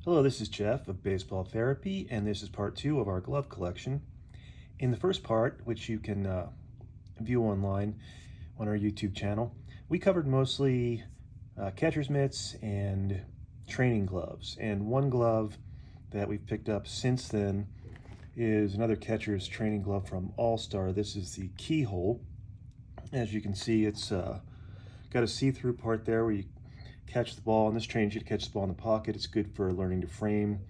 Hello, this is Jeff of Baseball Therapy, and this is part 2 of our glove collection. In the first part, which you can view online on our YouTube channel, we covered mostly catcher's mitts and training gloves. And one glove that we've picked up since then is another catcher's training glove from All-Star. This is the Keyhole. As you can see, it's got a see-through part there where you catch the ball. And this trains you to catch the ball in the pocket. It's good for learning to frame.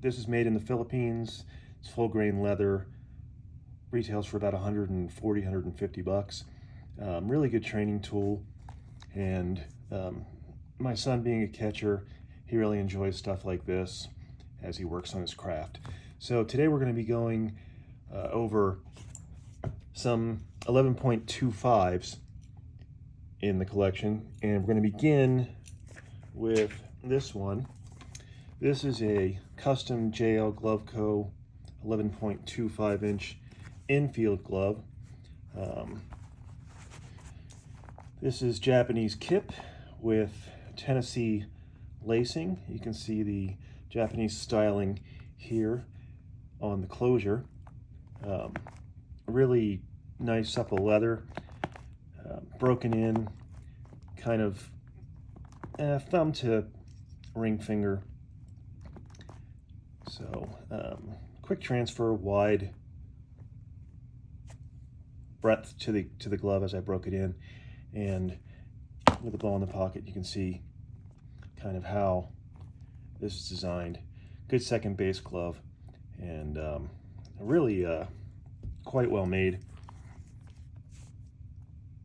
This is made in the Philippines. It's full grain leather. Retails for about 140, 150 bucks. Really good training tool. And my son, being a catcher, he really enjoys stuff like this as he works on his craft. So today we're going to be going over some 11.25s in the collection, and we're going to begin with this one. This is a custom JL Glove Co. 11.25 inch infield glove. This is Japanese kip with Tennessee lacing. You can see the Japanese styling here on the closure. Really nice supple leather, broken in, kind of thumb to ring finger. So quick transfer, wide breadth to the glove as I broke it in, and with the ball in the pocket, you can see kind of how this is designed. Good second base glove, and really quite well made.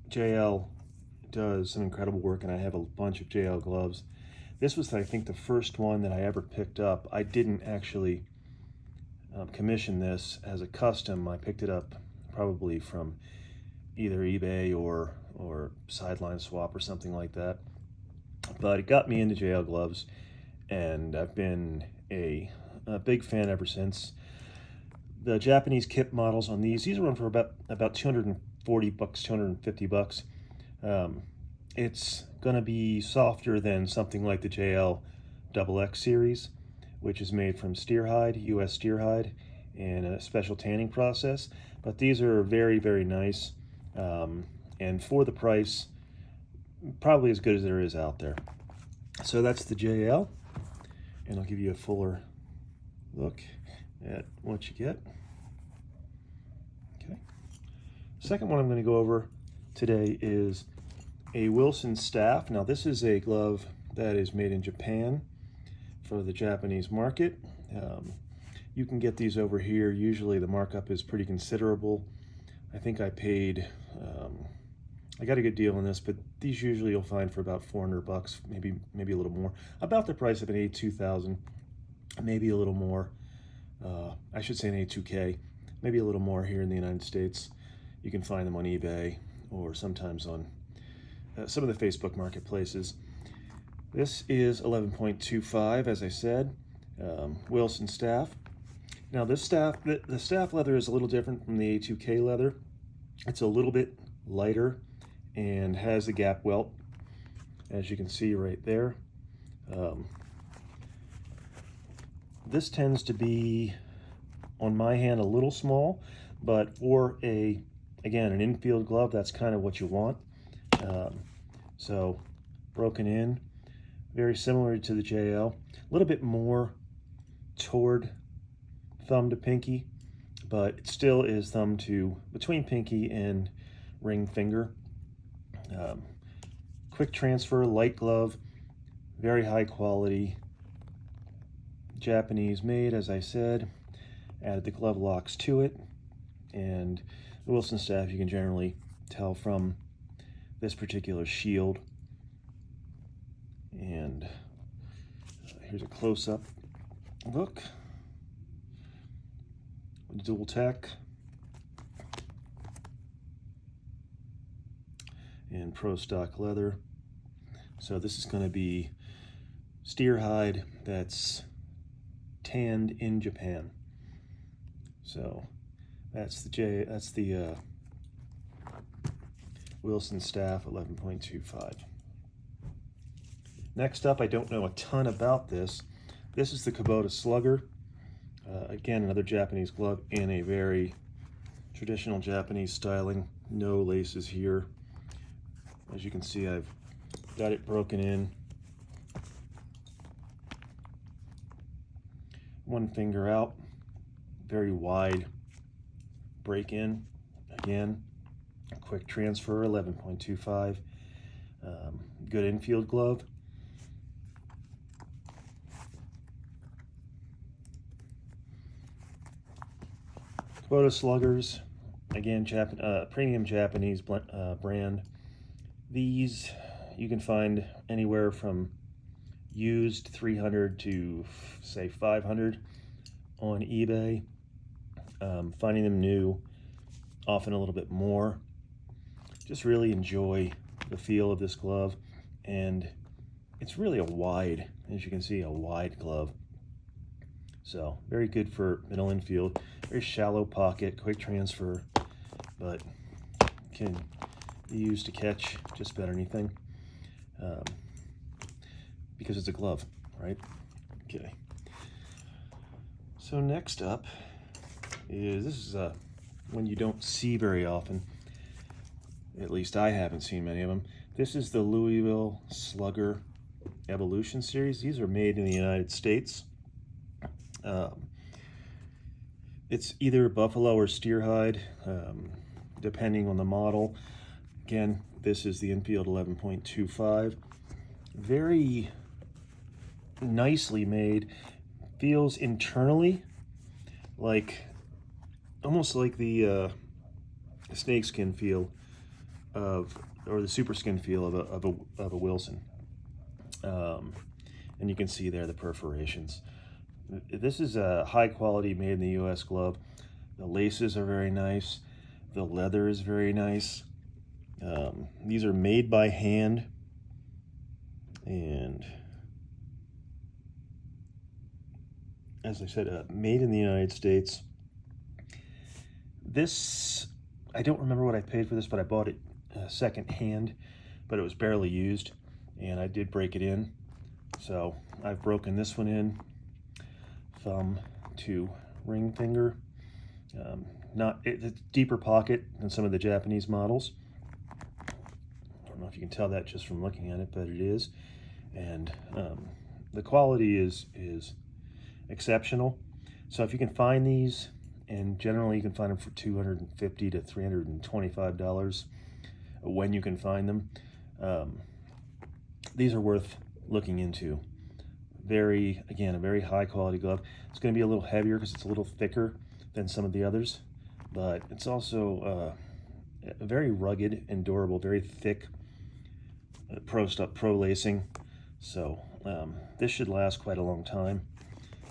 JL does some incredible work, and I have a bunch of JL gloves. This was, I think, the first one that I ever picked up. I didn't actually commission this as a custom. I picked it up probably from either eBay or Sideline Swap or something like that. But it got me into JL gloves, and I've been a big fan ever since. The Japanese kip models on these run for about 240 bucks, 250 bucks. It's gonna be softer than something like the JL XX series, which is made from steer hide, US steer hide, and a special tanning process. But these are very, very nice, and for the price, probably as good as there is out there. So that's the JL, and I'll give you a fuller look at what you get. Okay. Second one I'm going to go over today is a Wilson staff. Now this is a glove that is made in Japan for the Japanese market. You can get these over here. Usually the markup is pretty considerable. I think I paid, I got a good deal on this, but these usually you'll find for about 400 bucks, maybe a little more. About the price of an A2000, maybe a little more. I should say an A2K, maybe a little more here in the United States. You can find them on eBay or sometimes on some of the Facebook marketplaces. This is 11.25, as I said, Wilson staff. Now this staff, the staff leather is a little different from the A2K leather. It's a little bit lighter and has a gap welt, as you can see right there. This tends to be, on my hand, a little small, but for again, an infield glove, that's kind of what you want. So broken in, very similar to the JL, a little bit more toward thumb to pinky, but it still is thumb to between pinky and ring finger. Quick transfer, light glove, very high quality, Japanese made, as I said. Added the glove locks to it, and the Wilson staff you can generally tell from this particular shield. And here's a close-up look. Dual tech and pro stock leather. So this is going to be steer hide that's tanned in Japan. So that's the Wilson staff 11.25. Next up, I don't know a ton about this. This is the Kubota Slugger. Again, another Japanese glove in a very traditional Japanese styling. No laces here. As you can see, I've got it broken in. One finger out, very wide break in. Again, a quick transfer, 11.25. Good infield glove. Kubota Sluggers, again, premium Japanese brand. These you can find anywhere from used 300 to say 500 on eBay. Finding them new, often a little bit more. Just really enjoy the feel of this glove, and it's really a wide, as you can see, a wide glove. So very good for middle infield, very shallow pocket, quick transfer, but can be used to catch just about anything because it's a glove, right? Okay. So next up is, this is one you don't see very often. At least I haven't seen many of them. This is the Louisville Slugger Evolution Series. These are made in the United States. It's either buffalo or steer hide, depending on the model. Again, this is the infield 11.25. Very nicely made. Feels internally like, almost like the snakeskin feel of, or the super skin feel of a Wilson. And you can see there the perforations. This is a high quality made in the US glove. The laces are very nice. The leather is very nice. These are made by hand, and as I said, made in the United States. This, I don't remember what I paid for this, but I bought it second hand, but it was barely used, and I did break it in. So I've broken this one in, thumb to ring finger. It's a deeper pocket than some of the Japanese models. I don't know if you can tell that just from looking at it, but it is. And the quality is exceptional. So if you can find these, and generally you can find them for $250 to $325 when you can find them, these are worth looking into. Again, a very high quality glove. It's going to be a little heavier because it's a little thicker than some of the others, but it's also very rugged and durable, very thick pro lacing. So this should last quite a long time.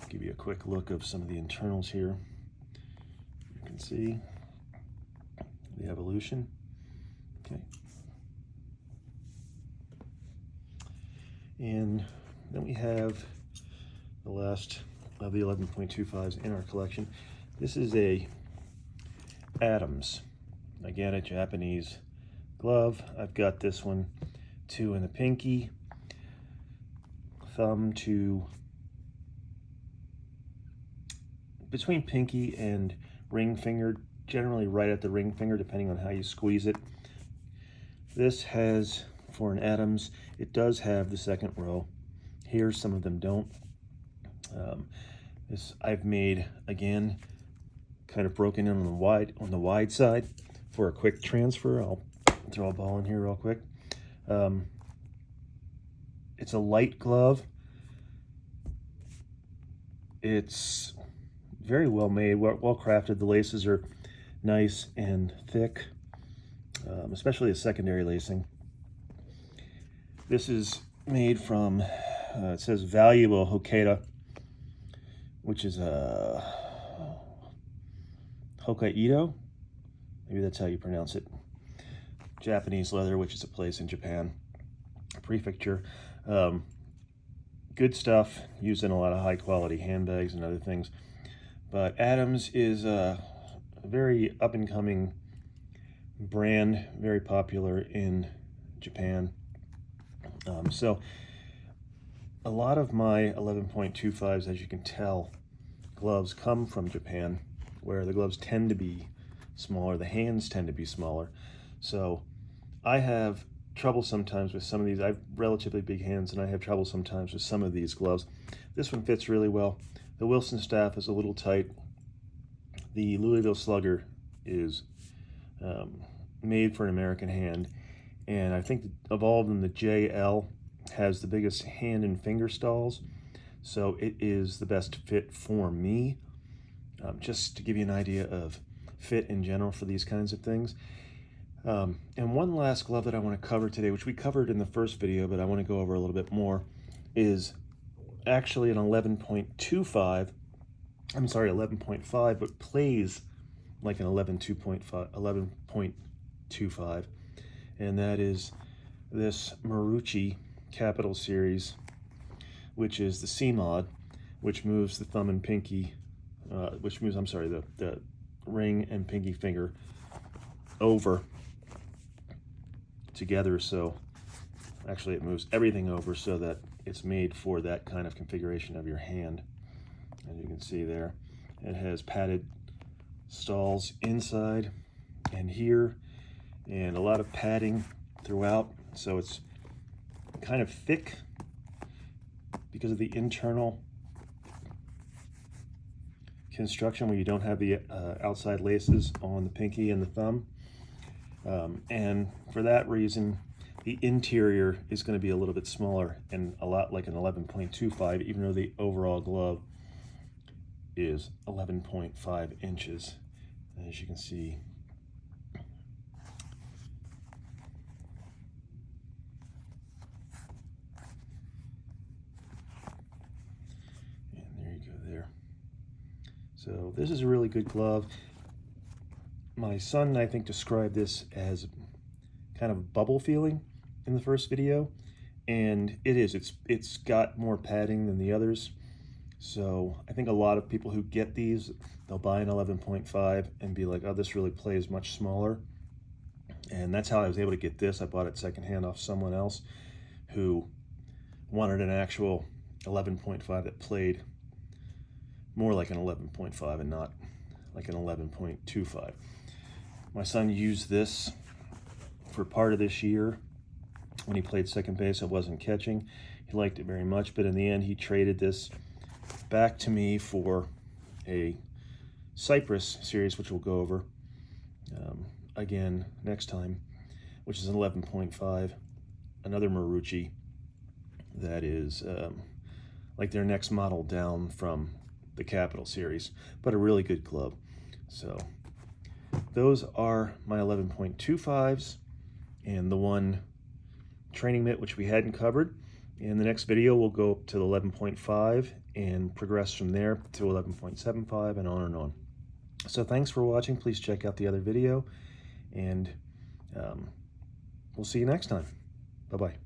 I'll give you a quick look of some of the internals here. You can see the evolution. Okay. And then we have the last of the 11.25s in our collection. This is a Adams, again a Japanese glove. I've got this one too in the pinky, thumb to between pinky and ring finger, generally right at the ring finger depending on how you squeeze it. This has, for an Adams, it does have the second row. Here, some of them don't. This I've made, again, kind of broken in on the wide side for a quick transfer. I'll throw a ball in here real quick. It's a light glove. It's very well made, well crafted. The laces are nice and thick, especially the secondary lacing. This is made from, it says valuable Hokkaido, which is Hokkaido, maybe that's how you pronounce it. Japanese leather, which is a place in Japan, prefecture. Good stuff, used in a lot of high quality handbags and other things. But Adams is a very up and coming brand, very popular in Japan. So a lot of my 11.25s, as you can tell, gloves come from Japan, where the gloves tend to be smaller, the hands tend to be smaller. So I have trouble sometimes with some of these. I have relatively big hands, and I have trouble sometimes with some of these gloves. This one fits really well. The Wilson staff is a little tight. The Louisville Slugger is made for an American hand, and I think of all of them, the JL has the biggest hand and finger stalls, so it is the best fit for me. Just to give you an idea of fit in general for these kinds of things. And one last glove that I want to cover today, which we covered in the first video, but I want to go over a little bit more, is actually an 11.25. I'm sorry, 11.5, but plays like an 11.25, and that is this Marucci Capital Series, which is the C-Mod, which moves the thumb and pinky, the ring and pinky finger over together. So actually it moves everything over so that it's made for that kind of configuration of your hand. As you can see there, it has padded stalls inside and here, and a lot of padding throughout, so it's kind of thick because of the internal construction where you don't have the outside laces on the pinky and the thumb, and for that reason the interior is going to be a little bit smaller and a lot like an 11.25, even though the overall glove is 11.5 inches, as you can see. And there you go there. So this is a really good glove. My son, I think, described this as kind of bubble feeling in the first video, and it is. It's got more padding than the others. So I think a lot of people who get these, they'll buy an 11.5 and be like, oh, this really plays much smaller. And that's how I was able to get this. I bought it secondhand off someone else who wanted an actual 11.5 that played more like an 11.5 and not like an 11.25. My son used this for part of this year. When he played second base, I wasn't catching. He liked it very much, but in the end, he traded this back to me for a Cypress series, which we'll go over again next time, which is an 11.5, another Marucci that is like their next model down from the Capital series, but a really good glove. So those are my 11.25s and the one training mitt, which we hadn't covered. In the next video, we'll go up to the 11.5 and progress from there to 11.75 and on and on. So thanks for watching. Please check out the other video, and we'll see you next time. Bye-bye.